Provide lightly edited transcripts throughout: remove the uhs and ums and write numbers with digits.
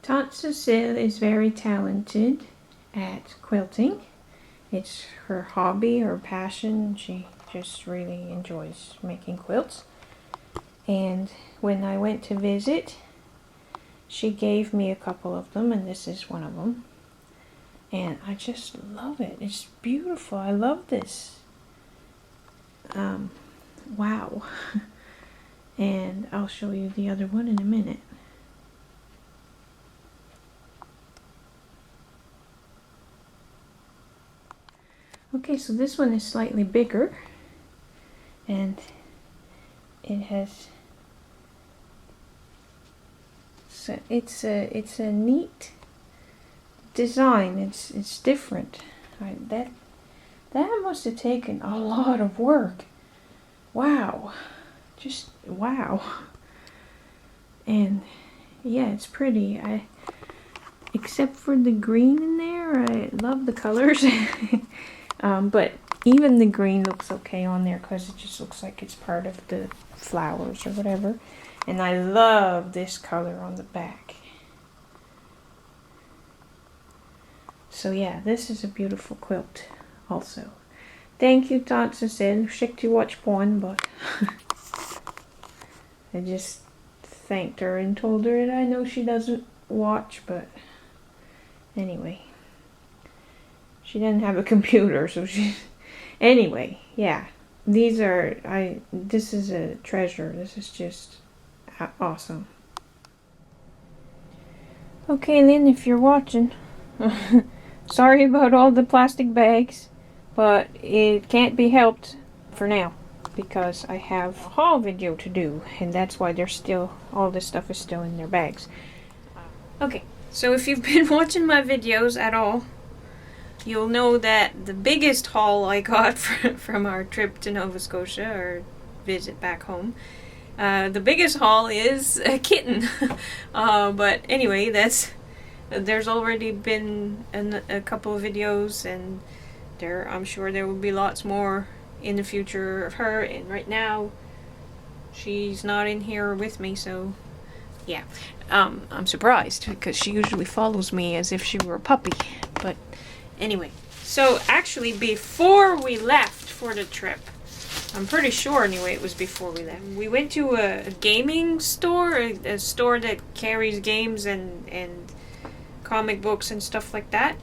Tante Cecile is very talented at quilting. It's her hobby, her passion. She just really enjoys making quilts. And when I went to visit, she gave me a couple of them, and this is one of them. And I just love it. It's beautiful. I love this. Wow. And I'll show you the other one in a minute. Okay, so this one is slightly bigger, and it has, so it's a neat design. It's different. That must have taken a lot of work. Wow, just wow. And yeah, it's pretty. Except for the green in there, I love the colors. But even the green looks okay on there because it just looks like it's part of the flowers or whatever. And I love this color on the back. So yeah, this is a beautiful quilt also. Thank you, Tante Cecile. Schicked you watch porn, but I just thanked her and told her that I know she doesn't watch, but anyway. She didn't have a computer, so she... Anyway, yeah. These are... This is a treasure. This is just awesome. Okay, Lynn, if you're watching, sorry about all the plastic bags, but it can't be helped for now because I have a haul video to do, and that's why they're still... all this stuff is still in their bags. Okay, so if you've been watching my videos at all, you'll know that the biggest haul I got from our trip to Nova Scotia, or visit back home, the biggest haul is a kitten. But anyway, there's already been a couple of videos, and I'm sure there will be lots more in the future of her, and right now she's not in here with me, so yeah. I'm surprised because she usually follows me as if she were a puppy, but anyway, so actually before we left for the trip, I'm pretty sure anyway it was before we left, we went to a gaming store, a store that carries games and comic books and stuff like that,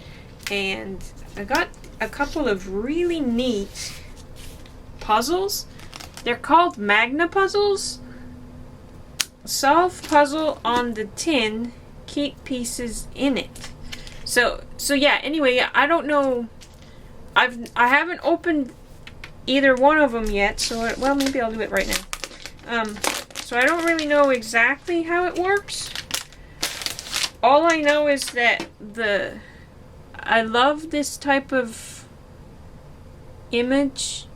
and I got a couple of really neat puzzles. They're called Magna puzzles. Solve puzzle on the tin, keep pieces in it. So yeah, anyway, I don't know, I haven't opened either one of them yet, so, well, maybe I'll do it right now. So I don't really know exactly how it works. All I know is that I love this type of image,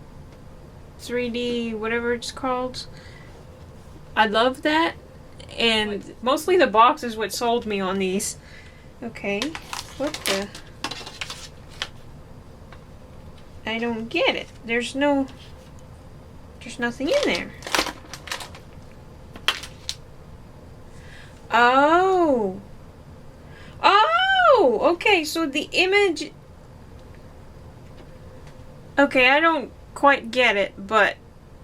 3D, whatever it's called. I love that, and mostly the box is what sold me on these. Okay. What the? I don't get it. There's nothing in there. Oh. Oh! Okay, so the image... Okay, I don't quite get it, but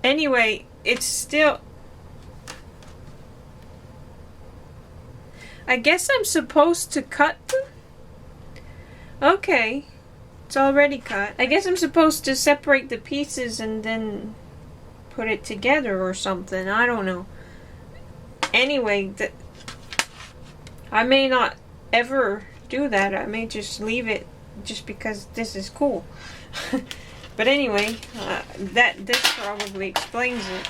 anyway, it's still... I guess I'm supposed to cut them? Okay, it's already cut. I guess I'm supposed to separate the pieces and then put it together or something. I don't know. Anyway, I may not ever do that. I may just leave it just because this is cool. But anyway, this probably explains it.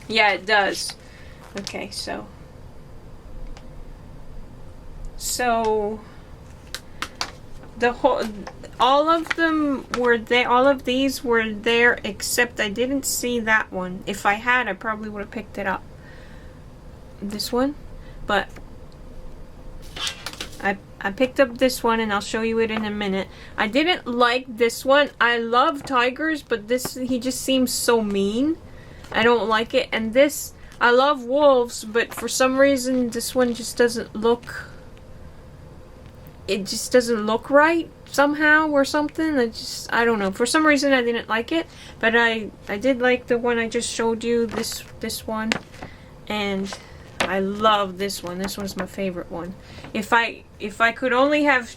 Yeah, it does. Okay, so all of them were there. All of these were there, except I didn't see that one. If I had, I probably would have picked it up. This one, but I picked up this one, and I'll show you it in a minute. I didn't like this one. I love tigers, but he just seems so mean. I don't like it. And this, I love wolves, but for some reason this one just doesn't look... It just doesn't look right somehow or something. I don't know. For some reason I didn't like it, but I did like the one I just showed you, this one. And I love this one. This one's my favorite one. If I could only have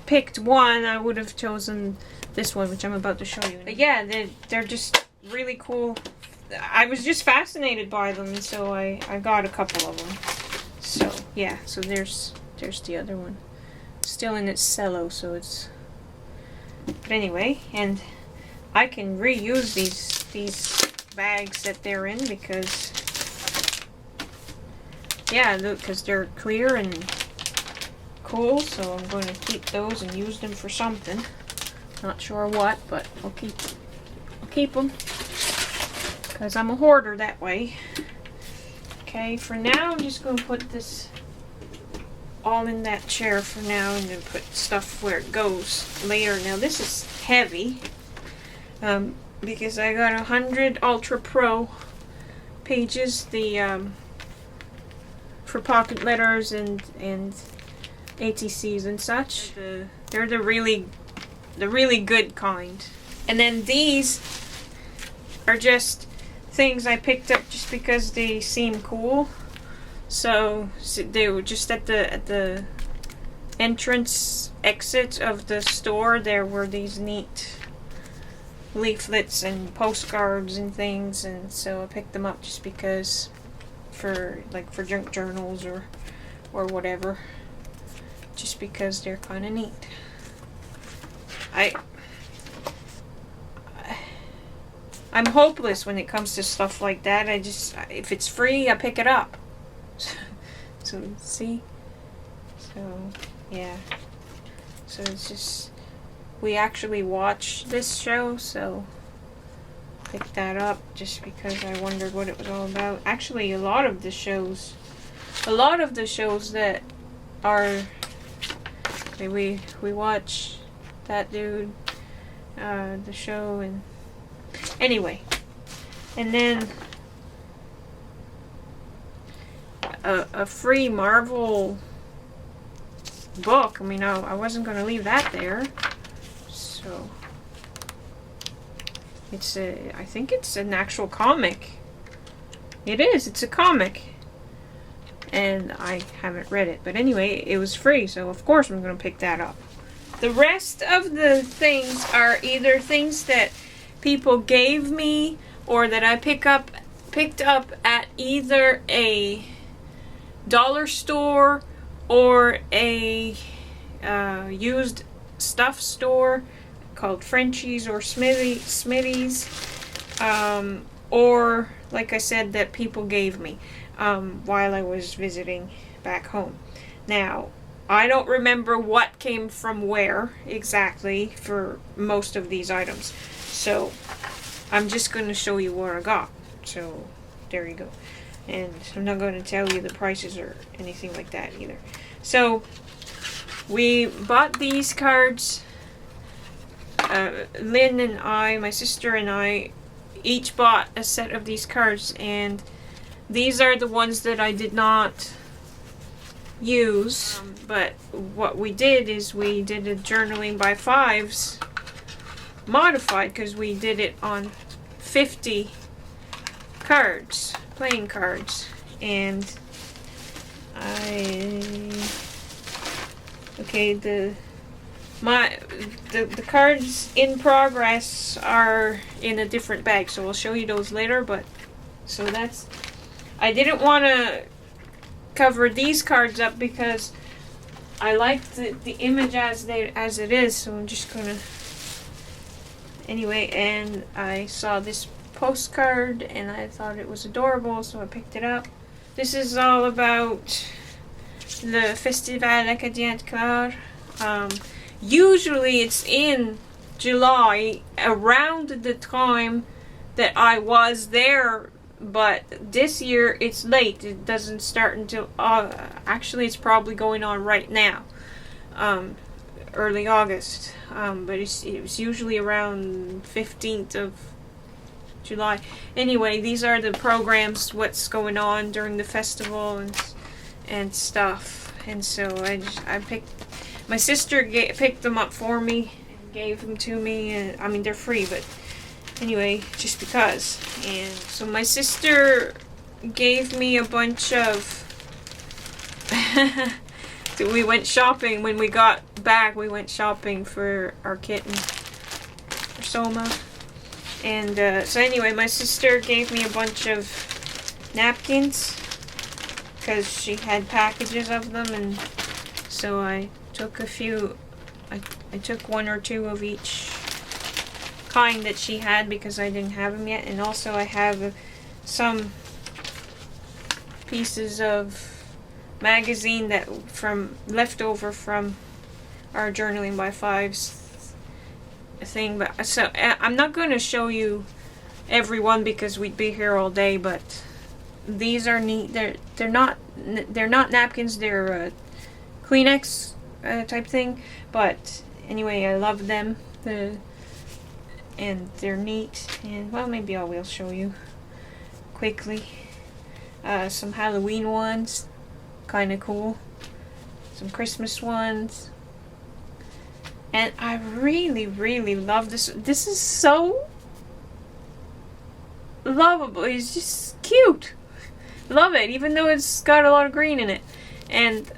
picked one, I would have chosen this one, which I'm about to show you. But yeah, they're just really cool. I was just fascinated by them, so I got a couple of them. So yeah, so there's the other one. Still in its cello, so it's... But anyway, and I can reuse these bags that they're in because... Yeah, because they're clear and cool, so I'm going to keep those and use them for something. Not sure what, but I'll keep them because I'm a hoarder that way. Okay, for now I'm just going to put this all in that chair for now, and then put stuff where it goes later. Now this is heavy because I got 100 Ultra Pro pages, the for pocket letters and ATCs and such. They're the really good kind. And then these are just things I picked up just because they seem cool. So they were just at the entrance exit of the store. There were these neat leaflets and postcards and things, and so I picked them up just because for junk journals or whatever. Just because they're kind of neat. I'm hopeless when it comes to stuff like that. If it's free, I pick it up. So see, so yeah, so it's just, we actually watch this show, so pick that up just because I wondered what it was all about. Actually, a lot of the shows that are, we watch that dude, the show, and anyway, and then a free Marvel book. I mean, I wasn't going to leave that there. So I think it's an actual comic. It is. It's a comic. And I haven't read it. But anyway, it was free, so of course I'm going to pick that up. The rest of the things are either things that people gave me or that I picked up at either a dollar store or a used stuff store called Frenchie's or Smitty's, or like I said, that people gave me while I was visiting back home. Now, I don't remember what came from where exactly for most of these items, so I'm just going to show you what I got. So there you go. And I'm not going to tell you the prices or anything like that either. So we bought these cards. Lynn and I, my sister and I, each bought a set of these cards, and these are the ones that I did not use. But what we did is we did a journaling by fives modified, because we did it on 50 cards, playing cards, and the cards in progress are in a different bag, so I'll show you those later. But so that's, I didn't want to cover these cards up because I like the image as it is, so I'm just gonna anyway. And I saw this postcard and I thought it was adorable, so I picked it up. This is all about the Festival Acadien de Clare. Usually it's in July, around the time that I was there, but this year it's late. It doesn't start until actually it's probably going on right now, early August, but it was usually around 15th of July. Anyway, these are the programs, what's going on during the festival and stuff. And so I picked, my sister picked them up for me and gave them to me. And I mean, they're free, but anyway, just because. And so my sister gave me a bunch of so we went shopping. When we got back, we went shopping for our kitten, for Soma. And so anyway, my sister gave me a bunch of napkins because she had packages of them, and so I took a few. I took one or two of each kind that she had because I didn't have them yet, and also I have some pieces of magazine that from leftover from our Journaling by Fives thing. But so I'm not going to show you every one because we'd be here all day, but these are neat. They're not napkins, they're Kleenex type thing, but anyway, I love them. And they're neat, and well, maybe I will show you quickly. Some Halloween ones, kind of cool. Some Christmas ones. And I really, really love this. This is so lovable. It's just cute. Love it, even though it's got a lot of green in it. And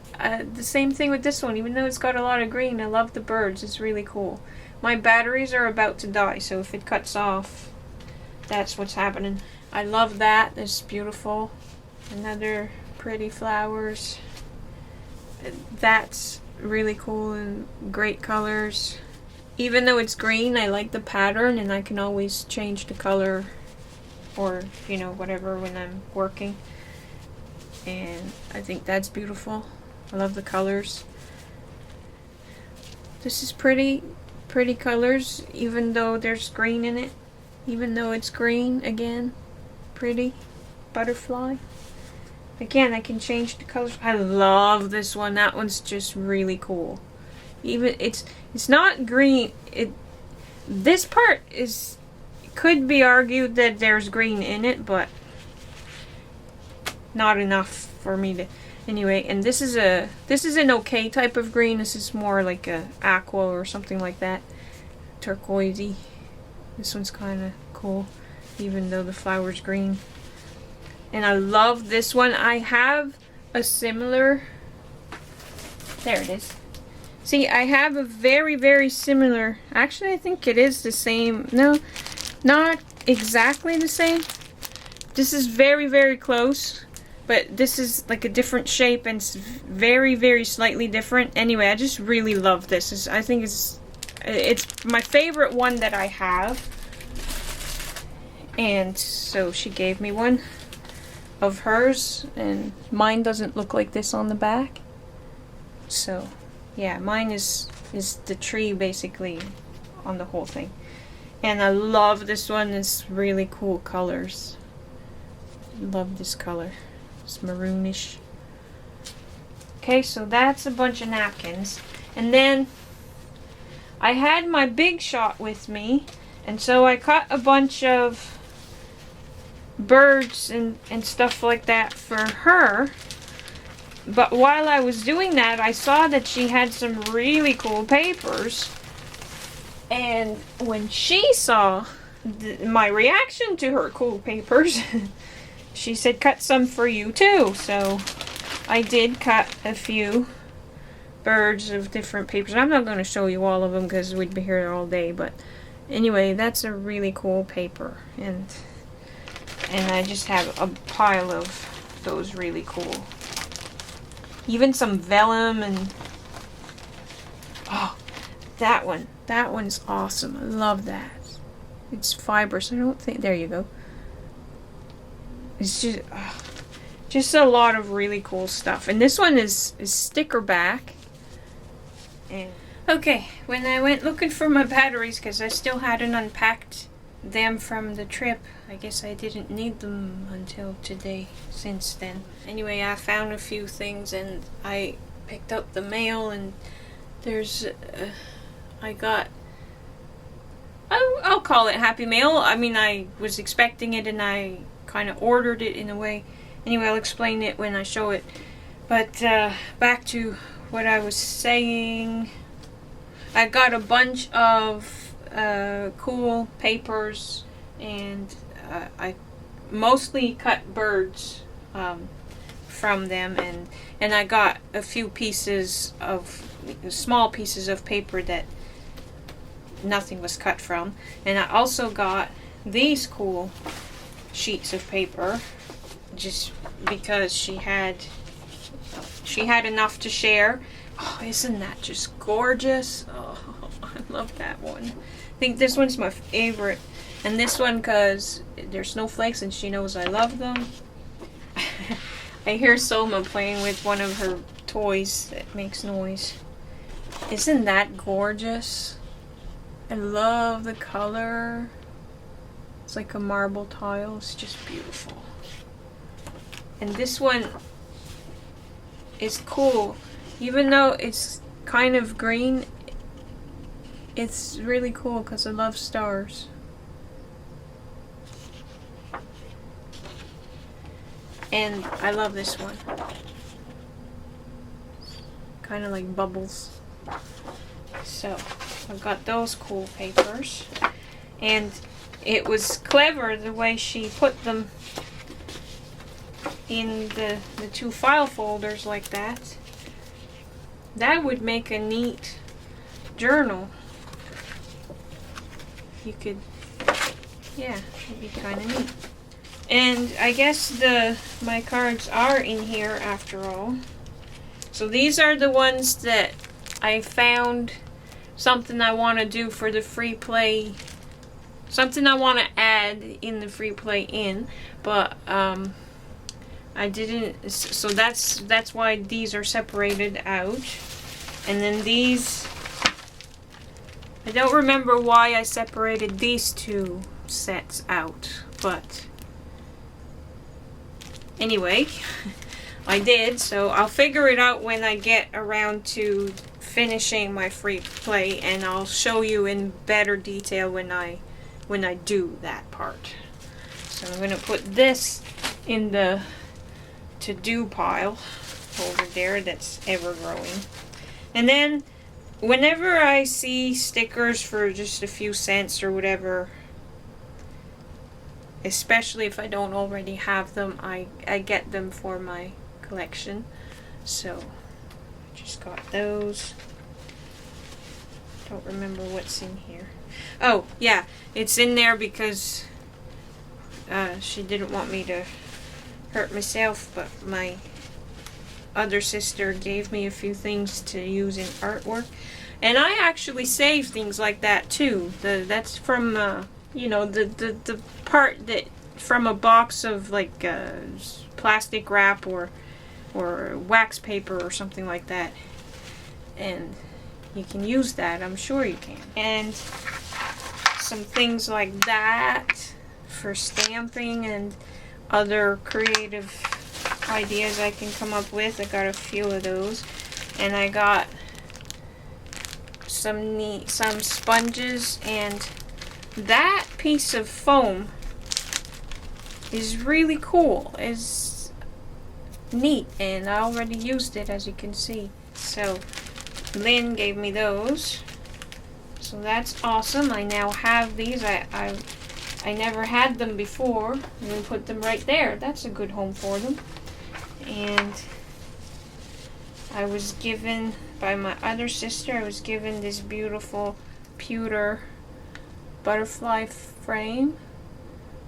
the same thing with this one. Even though it's got a lot of green, I love the birds. It's really cool. My batteries are about to die, so if it cuts off, that's what's happening. I love that. It's beautiful. Another pretty flowers. That's really cool and great colors. Even though it's green, I like the pattern, and I can always change the color or, you know, whatever when I'm working. And I think that's beautiful. I love the colors. This is pretty colors, even though there's green in it. Even though it's green, again, pretty butterfly. Again, I can change the colors. I love this one. That one's just really cool. Even it's not green. This part could be argued that there's green in it, but not enough for me to. Anyway, and this is an okay type of green. This is more like a aqua or something like that. Turquoisey. This one's kind of cool, even though the flower's green. And I love this one. I have a similar. There it is. See, I have a very, very similar. Actually, I think it is the same. No, not exactly the same. This is very, very close. But this is like a different shape, and it's very, very slightly different. Anyway, I just really love this. I think it's my favorite one that I have. And so she gave me one of hers, and mine doesn't look like this on the back. So, yeah, mine is the tree basically on the whole thing. And I love this one. It's really cool colors. Love this color. It's maroonish. Okay, so that's a bunch of napkins. And then I had my Big Shot with me, and so I cut a bunch of birds and stuff like that for her. But while I was doing that, I saw that she had some really cool papers. And when she saw my reaction to her cool papers, she said, cut some for you too. So I did cut a few birds of different papers. I'm not going to show you all of them because we'd be here all day. But anyway, that's a really cool paper. And I just have a pile of those really cool. Even some vellum and... Oh, that one. That one's awesome. I love that. It's fibrous. I don't think... There you go. It's just a lot of really cool stuff. And this one is sticker back. And okay, when I went looking for my batteries, because I still hadn't unpacked them from the trip, I guess I didn't need them until today, since then. Anyway, I found a few things, and I picked up the mail, and there's I got I'll call it Happy Mail. I mean, I was expecting it and I kind of ordered it in a way. Anyway, I'll explain it when I show it. But back to what I was saying. I got a bunch of cool papers, and I mostly cut birds from them, and I got a few pieces of small pieces of paper that nothing was cut from, and I also got these cool sheets of paper just because she had enough to share. Oh, isn't that just gorgeous? Oh, I love that one. I think this one's my favorite, and this one because there's snowflakes and she knows I love them. I hear Soma playing with one of her toys that makes noise. Isn't that gorgeous? I love the color. It's like a marble tile. It's just beautiful. And this one is cool. Even though it's kind of green, it's really cool because I love stars. And I love this one. Kind of like bubbles. So I've got those cool papers, and it was clever the way she put them in the two file folders like that. That would make a neat journal. You could, yeah, it'd be kind of neat. And I guess my cards are in here after all. So these are the ones that I found something I want to do for the free play, something I want to add in the free play in, but I didn't, so that's why these are separated out. And then these, I don't remember why I separated these two sets out, but anyway, I did, so I'll figure it out when I get around to finishing my free play, and I'll show you in better detail when I do that part. So I'm going to put this in the to-do pile over there that's ever growing. And then whenever I see stickers for just a few cents or whatever, especially if I don't already have them, I get them for my collection. So I just got those. Don't remember what's in here. Oh yeah, it's in there because she didn't want me to hurt myself, but my other sister gave me a few things to use in artwork, and I actually save things like that too. That's from you know, the part that from a box of like plastic wrap or wax paper or something like that, and you can use that. I'm sure you can. And some things like that for stamping and other creative ideas I can come up with. I got a few of those, and I got some sponges, and that piece of foam is really cool. It's neat, and I already used it, as you can see. So Lynn gave me those, so that's awesome. I now have these. I never had them before. I'm going to put them right there. That's a good home for them. And I was given, by my other sister, I was given this beautiful pewter butterfly frame.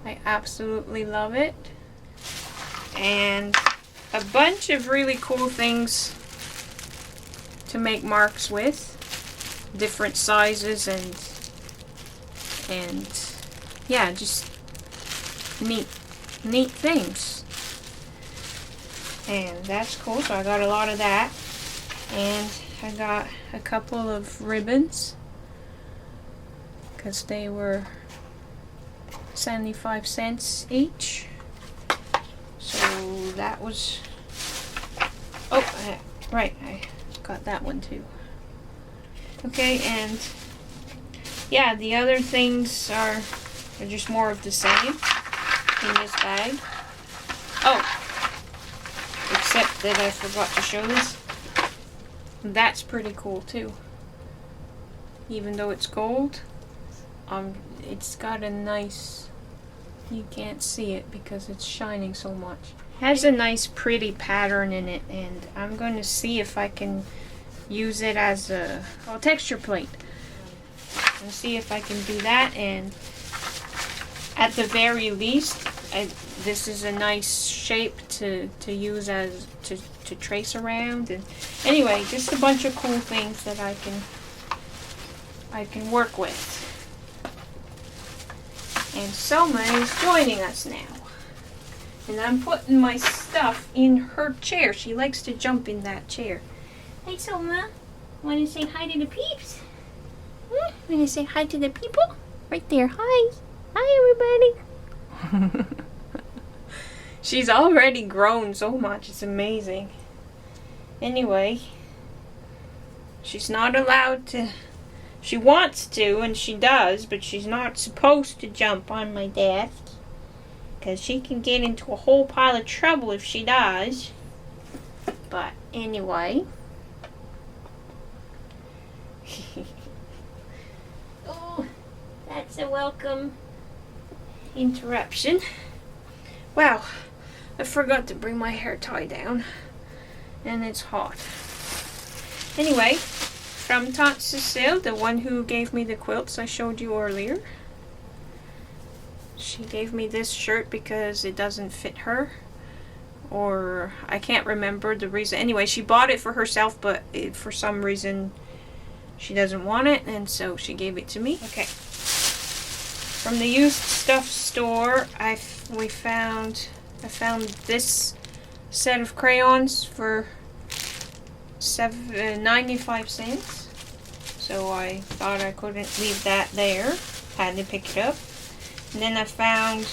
I absolutely love it. And a bunch of really cool things to make marks with. Different sizes and yeah, just neat things. And that's cool, so I got a lot of that. And I got a couple of ribbons because they were 75 cents each. So that was, right, I got that one too. Okay, and yeah, the other things are just more of the same in this bag. Oh, except that I forgot to show this. That's pretty cool too. Even though it's gold, it's got a nice, you can't see it because it's shining so much. It has a nice pretty pattern in it, and I'm going to see if I can use it as a texture plate. And see if I can do that, and at the very least, this is a nice shape to use as to trace around. And anyway, just a bunch of cool things that I can work with. And Selma is joining us now, and I'm putting my stuff in her chair. She likes to jump in that chair. Hey Selma, want to say hi to the peeps? Want to say hi to the people? Right there. Hi. Hi, everybody. She's already grown so much. It's amazing. Anyway, she's not allowed to. She wants to, and she does, but she's not supposed to jump on my desk, because she can get into a whole pile of trouble if she does. But anyway. Oh, that's a welcome interruption. Wow, I forgot to bring my hair tie down, and it's hot. Anyway, from Tante Cecile, the one who gave me the quilts I showed you earlier. She gave me this shirt because it doesn't fit her, or I can't remember the reason. Anyway, she bought it for herself, but for some reason she doesn't want it, and so she gave it to me. Okay. From the used stuff store, I found this set of crayons for 95 cents. So I thought I couldn't leave that there. Had to pick it up. And then I found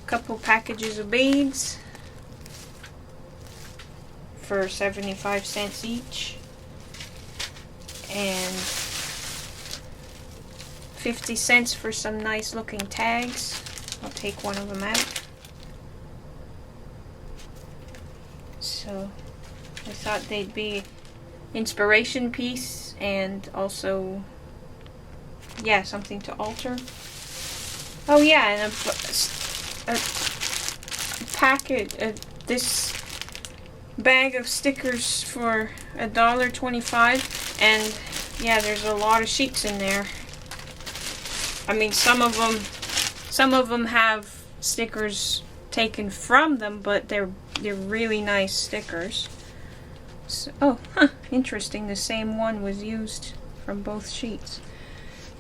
a couple packages of beads for 75 cents each. And 50 cents for some nice looking tags. I'll take one of them out. So I thought they'd be inspiration piece, and also, yeah, something to alter. Oh yeah, and a packet, this bag of stickers for $1.25, and yeah, there's a lot of sheets in there. I mean, some of them have stickers taken from them, but they're really nice stickers. So, oh, huh, interesting. The same one was used from both sheets.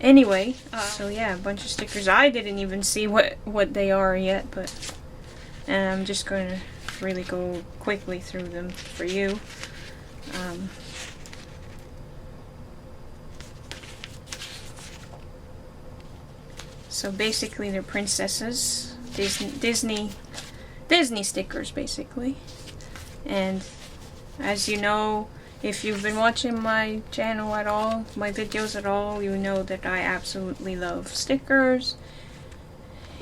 Anyway, so yeah, a bunch of stickers. I didn't even see what they are yet, but and I'm just going to really go quickly through them for you. So basically, they're princesses, Disney stickers, basically. And as you know, if you've been watching my channel at all, my videos at all, you know that I absolutely love stickers.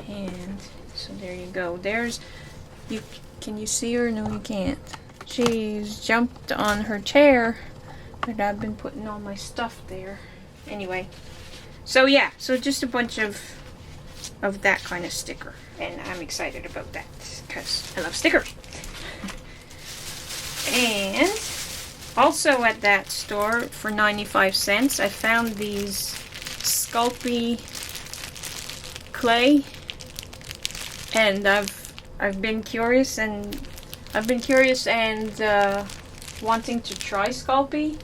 And so there you go. Can you see her? No, you can't. She's jumped on her chair, but I've been putting all my stuff there. Anyway, so yeah, so just a bunch of that kind of sticker, and I'm excited about that because I love stickers. And also at that store for 95 cents, I found these Sculpey clay, and I've been curious and wanting to try Sculpey,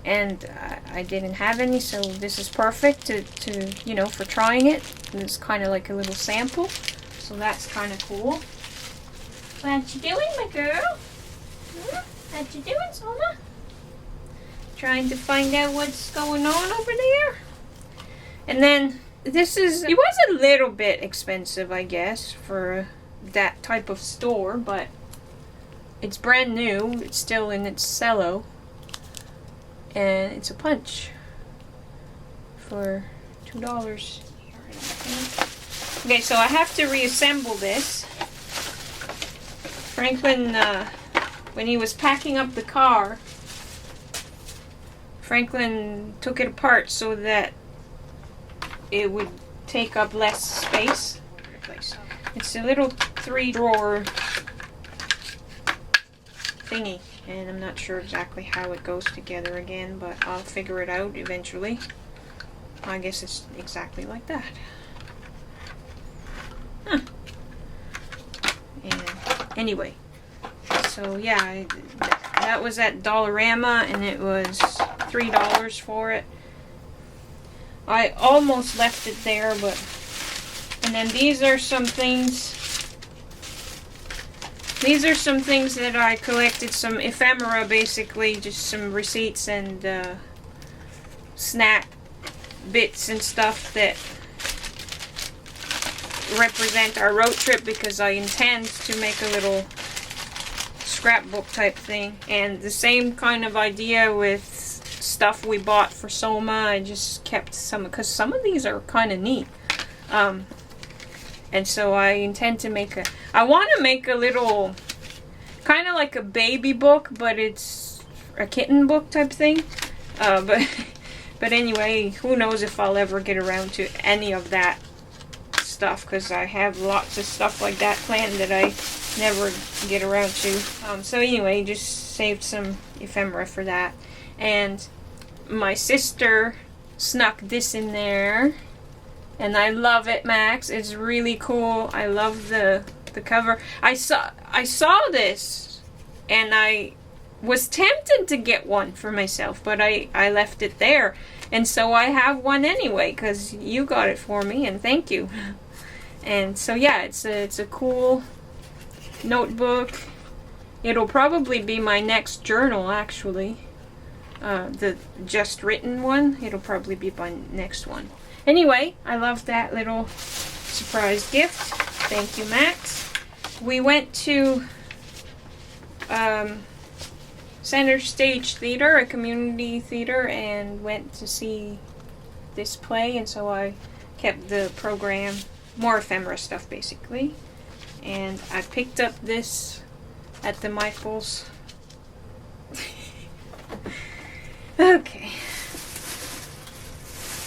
and I didn't have any, so this is perfect to you know, for trying it. And it's kind of like a little sample, so that's kind of cool. What you doing, my girl? What you doing, Selma? Trying to find out what's going on over there. And then it was a little bit expensive, I guess, for that type of store, but it's brand new. It's still in its cello, and it's a punch. for $2. Okay, so I have to reassemble this. Franklin, when he was packing up the car, Franklin took it apart so that it would take up less space. It's a little 3-drawer thingy, and I'm not sure exactly how it goes together again, but I'll figure it out eventually. I guess it's exactly like that. Huh. And anyway, so yeah, that was at Dollarama, and it was $3 for it. I almost left it there, but... And then these are some things... These are some things that I collected, some ephemera basically, just some receipts and snack bits and stuff that represent our road trip, because I intend to make a little scrapbook type thing. And the same kind of idea with stuff we bought for Soma. I just kept some, because some of these are kind of neat. And so I intend to make a... I want to make a little... kind of like a baby book, but it's a kitten book type thing. But anyway, who knows if I'll ever get around to any of that stuff, because I have lots of stuff like that planned that I never get around to. So anyway, just saved some ephemera for that. And my sister snuck this in there. And I love it, Max. It's really cool. I love the cover. I saw this, and I was tempted to get one for myself, but I left it there. And so I have one anyway, because you got it for me, and thank you. And so yeah, it's a cool notebook. It'll probably be my next journal, actually. The just written one. It'll probably be my next one. Anyway, I love that little surprise gift. Thank you, Max. We went to Center Stage Theater, a community theater, and went to see this play, and so I kept the program, more ephemera stuff basically. And I picked up this at the Michaels. Okay.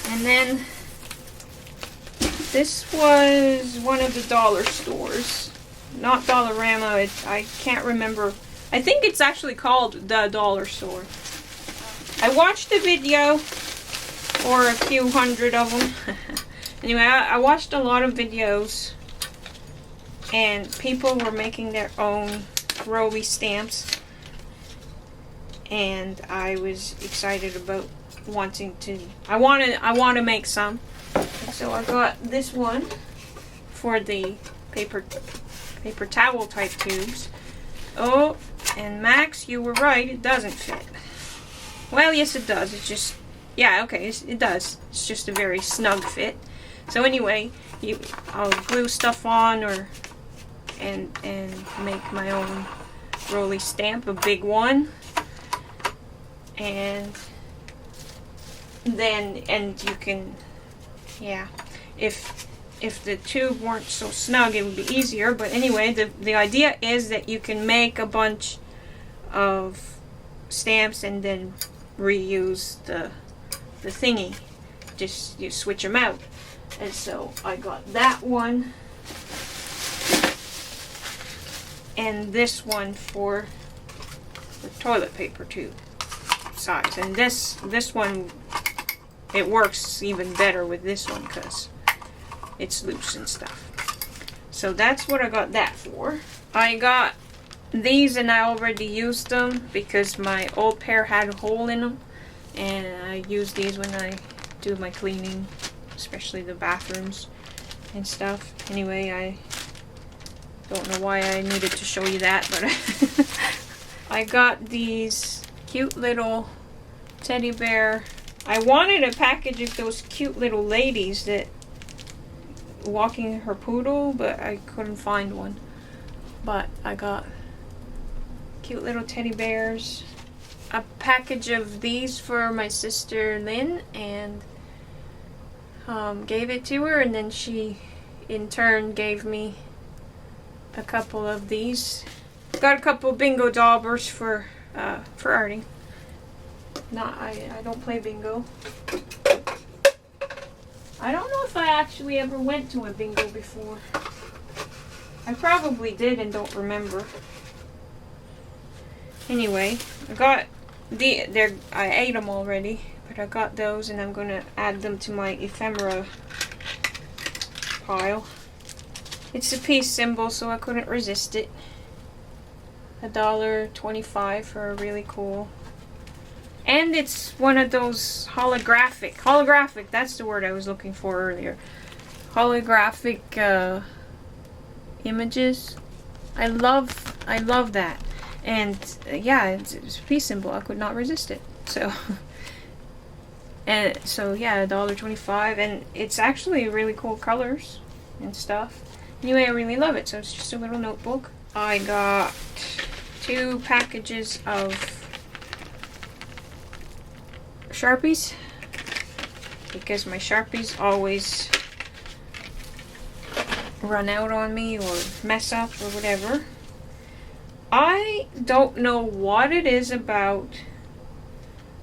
And then this was one of the dollar stores. Not Dollarama. I can't remember. I think it's actually called the dollar store. I watched the video, or a few hundred of them. Anyway, I watched a lot of videos, and people were making their own Rolly stamps, and I was excited about wanting to. I want to make some. So I got this one for the paper towel type tubes. Oh, and Max, you were right, it doesn't fit. Well, yes it does. It's just, yeah, okay, it does. It's just a very snug fit. So anyway, I'll glue stuff on and make my own Rolly stamp, a big one. And you can, yeah, if the tube weren't so snug, it would be easier. But anyway, the idea is that you can make a bunch of stamps and then reuse the thingy. Just you switch them out. And so I got that one and this one for the toilet paper tube size. And this one, it works even better with this one because it's loose and stuff. So that's what I got that for. I got these and I already used them because my old pair had a hole in them, and I use these when I do my cleaning, especially the bathrooms and stuff. Anyway, I don't know why I needed to show you that, but I got these cute little teddy bear. I wanted a package of those cute little ladies that walking her poodle, but I couldn't find one. But I got cute little teddy bears, a package of these for my sister Lynn, and gave it to her, and then she in turn gave me a couple of these. Got a couple of bingo daubers for arting. I don't play bingo. I don't know if I actually ever went to a bingo before. I probably did and don't remember. Anyway, I got I ate them already, but I got those and I'm gonna add them to my ephemera pile. It's a peace symbol, so I couldn't resist it. $1.25 for a really cool. And it's one of those holographic, that's the word I was looking for earlier. Holographic images. I love that. And yeah, it's a peace symbol. I could not resist it. So and so yeah, $1.25, and it's actually really cool colors and stuff. Anyway, I really love it. So it's just a little notebook. I got 2 packages of Sharpies because my Sharpies always run out on me or mess up or whatever. I don't know what it is about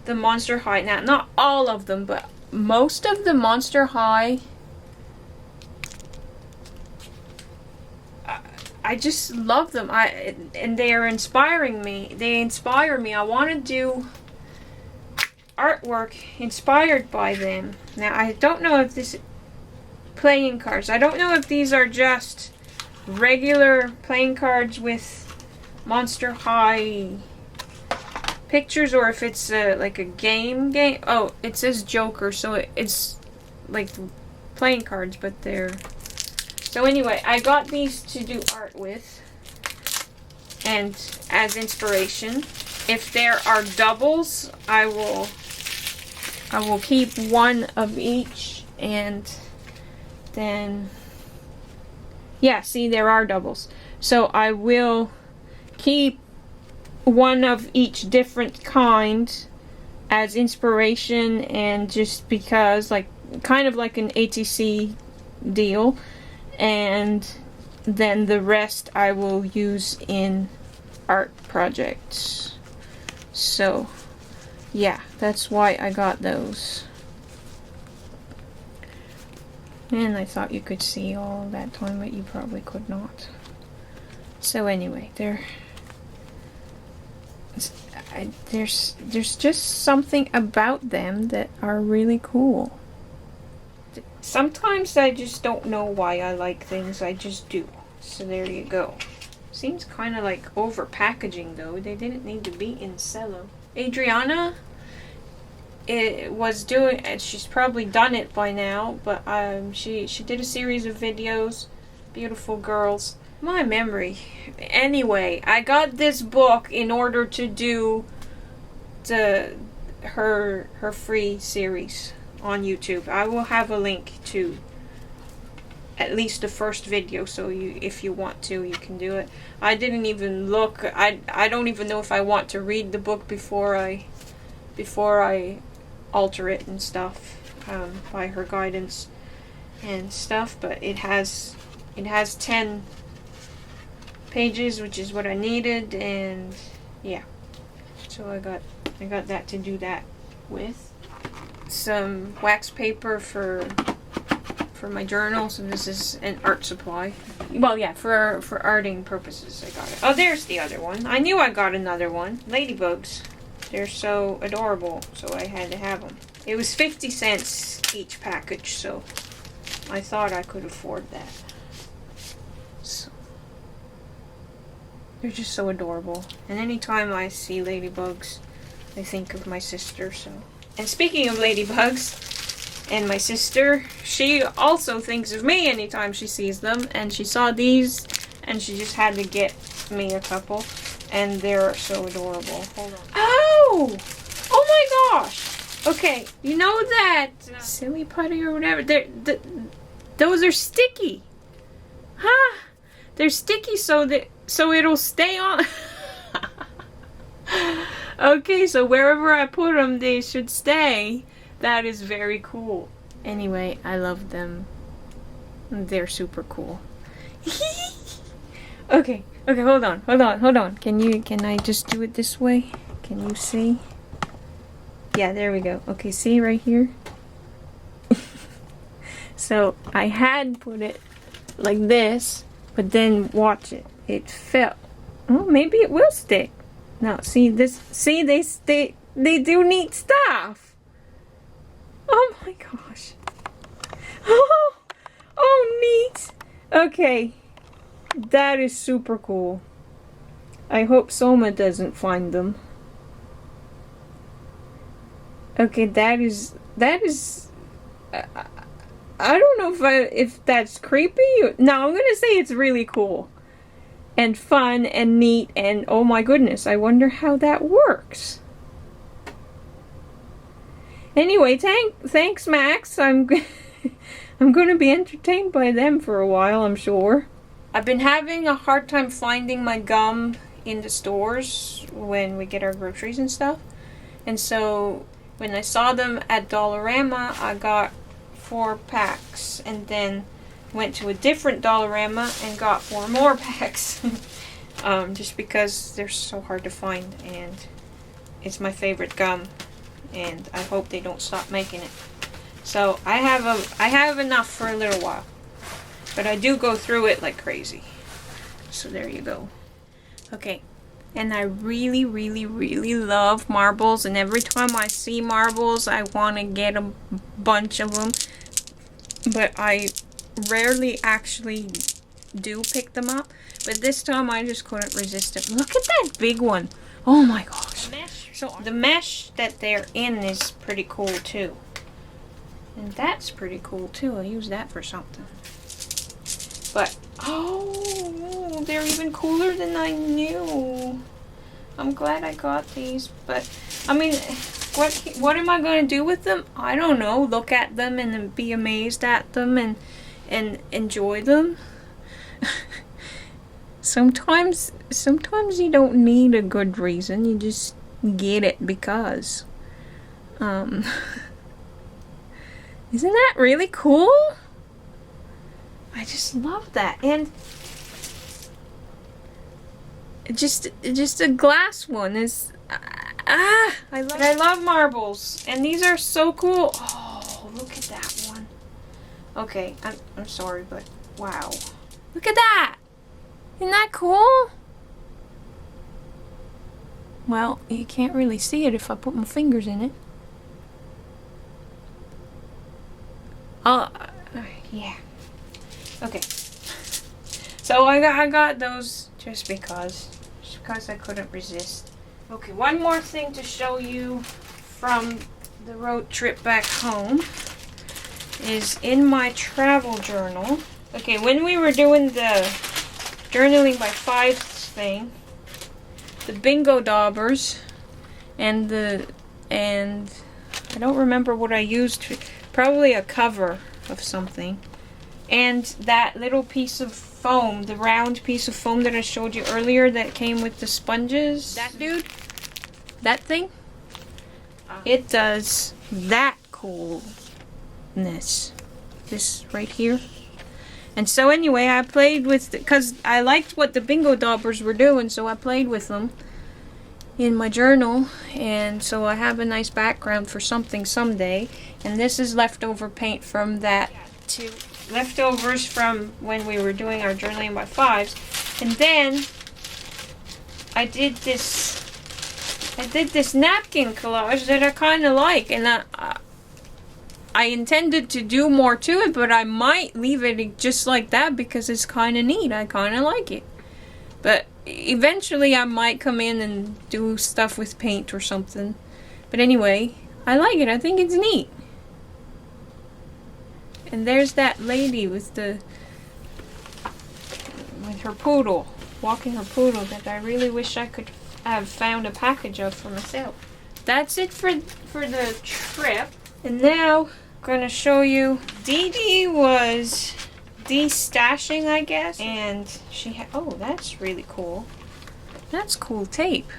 the Monster High. Now, not all of them, but most of the Monster High, I just love them. And they are inspiring me. They inspire me. I want to do artwork inspired by them. Now, I don't know if this playing cards. I don't know if these are just regular playing cards with Monster High pictures, or if it's like a game. Oh, it says Joker, so it's like playing cards, but they're... So anyway, I got these to do art with, and as inspiration. If there are doubles, I will keep one of each, and then... Yeah, see, there are doubles. So I will keep one of each different kind as inspiration, and just because, like, kind of like an ATC deal, and then the rest I will use in art projects. So yeah, that's why I got those. And I thought you could see all that time, but you probably could not. So anyway, there's just something about them that are really cool. Sometimes I just don't know why I like things, I just do. So there you go. Seems kind of like over packaging though. They didn't need to be in cello. Adriana was doing, and she's probably done it by now, but she did a series of videos. Beautiful girls. My memory. Anyway, I got this book in order to do her free series on YouTube. I will have a link to at least the first video, so if you want to, you can do it. I didn't even look. I don't even know if I want to read the book before I alter it and stuff, by her guidance and stuff. But it has 10 pages, which is what I needed, and yeah. So I got that to do that with. Some wax paper for my journal, so this is an art supply. Well, yeah, for arting purposes I got it. Oh, there's the other one. I knew I got another one. Ladybugs. They're so adorable, so I had to have them. It was 50 cents each package, so I thought I could afford that. So they're just so adorable. And anytime I see ladybugs, I think of my sister, so. And speaking of ladybugs and my sister, she also thinks of me anytime she sees them, and she saw these and she just had to get me a couple, and they're so adorable. Hold on. Oh! Oh my gosh! Okay, you know that silly putty or whatever, those are sticky. Huh? They're sticky so it'll stay on. Okay, so wherever I put them, they should stay. That is very cool. Anyway, I love them. They're super cool. Okay, hold on. Can I just do it this way? Can you see? Yeah, there we go. Okay, see right here? So I had put it like this, but then watch it. It fell. Oh, maybe it will stick. Now, see this? See, they do neat stuff. Oh my gosh. Oh, neat. Okay. That is super cool. I hope Soma doesn't find them. Okay, that is I don't know if that's creepy. No, I'm gonna say it's really cool and fun and neat, and oh my goodness, I wonder how that works. Anyway, thanks Max. I'm gonna be entertained by them for a while, I'm sure. I've been having a hard time finding my gum in the stores when we get our groceries and stuff, and so when I saw them at Dollarama, I got 4 packs, and then went to a different Dollarama and got 4 more packs. Just because they're so hard to find, and it's my favorite gum, and I hope they don't stop making it. So I have enough for a little while, but I do go through it like crazy. So there you go. Okay. And I really, really, really love marbles. And every time I see marbles, I want to get a bunch of them. But I rarely actually do pick them up. But this time I just couldn't resist it. Look at that big one. Oh my gosh. So the mesh that they're in is pretty cool too. And that's pretty cool too. I'll use that for something. But, oh, they're even cooler than I knew. I'm glad I got these, but, I mean, what am I going to do with them? I don't know. Look at them and be amazed at them and enjoy them. Sometimes you don't need a good reason. You just get it because. Isn't that really cool? I just love that. And just a glass one is I love marbles, and these are so cool. Oh, look at that one. Okay, I'm sorry, but wow. Look at that. Isn't that cool? Well, you can't really see it if I put my fingers in it. Oh, yeah. Okay. So I got those just because I couldn't resist. Okay, one more thing to show you from the road trip back home is in my travel journal. Okay, when we were doing the journaling by 5 thing, the bingo daubers and I don't remember what I used, probably a cover of something. And that little piece of foam, the round piece of foam that I showed you earlier that came with the sponges. That dude? That thing? It does that coolness. This right here. And so anyway, I played with, because I liked what the bingo daubers were doing, so I played with them in my journal. And so I have a nice background for something someday. And this is leftover paint from that too. Leftovers from when we were doing our journaling by 5s, and then I did this napkin collage that I kind of like, and I intended to do more to it, but I might leave it just like that because it's kind of neat. I kind of like it, but eventually I might come in and do stuff with paint or something. But anyway, I like it. I think it's neat. And there's that lady with her poodle, walking her poodle, that I really wish I could have found a package of for myself. That's it for the trip. And now I'm gonna show you. Dee Dee was de-stashing, I guess, and she had, oh, that's really cool. That's cool tape.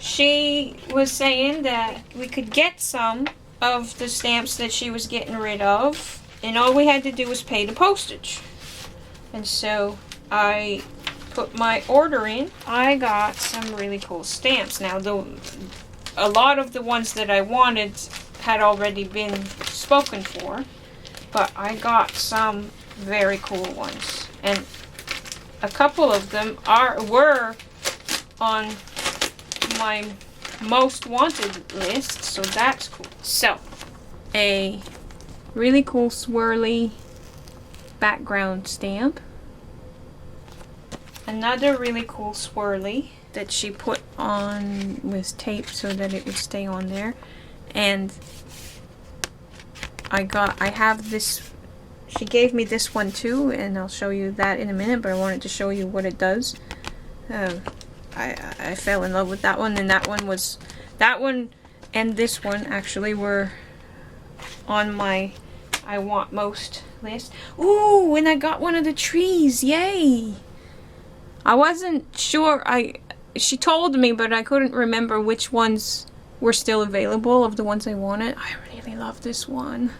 she was saying that we could get some of the stamps that she was getting rid of, and all we had to do was pay the postage. And so I put my order in. I got some really cool stamps. Now, a lot of the ones that I wanted had already been spoken for, but I got some very cool ones, and a couple of them were on my most wanted list, so that's cool. So, a really cool swirly background stamp. Another really cool swirly that she put on with tape so that it would stay on there. And I have this, she gave me this one too, and I'll show you that in a minute, but I wanted to show you what it does. I fell in love with that one, and that one and this one actually were on my I want most list. Ooh, and I got one of the trees, yay! I wasn't sure, she told me, but I couldn't remember which ones were still available of the ones I wanted. I really love this one.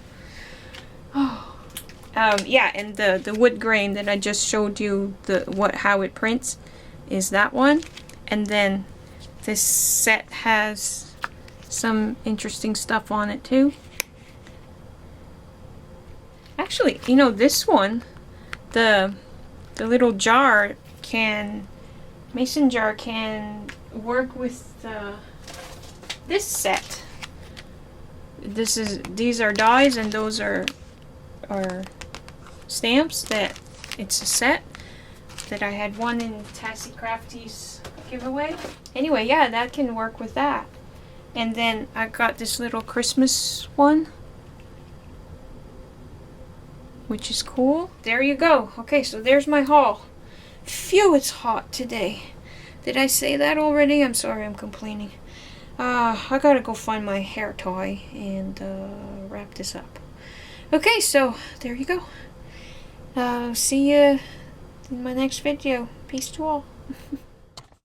Oh. Yeah, and the wood grain that I just showed you, how it prints, is that one. And then this set has some interesting stuff on it too. Actually, you know, this one, the little jar mason jar can work with this set. These are dies, and those are stamps. That it's a set that I had one in Tassie Crafty's giveaway. Anyway, yeah, that can work with that. And then I got this little Christmas one, which is cool. There you go. Okay, so there's my haul. Phew, it's hot today. Did I say that already? I'm sorry, I'm complaining. I gotta go find my hair tie and wrap this up. Okay, so there you go. See you in my next video. Peace to all.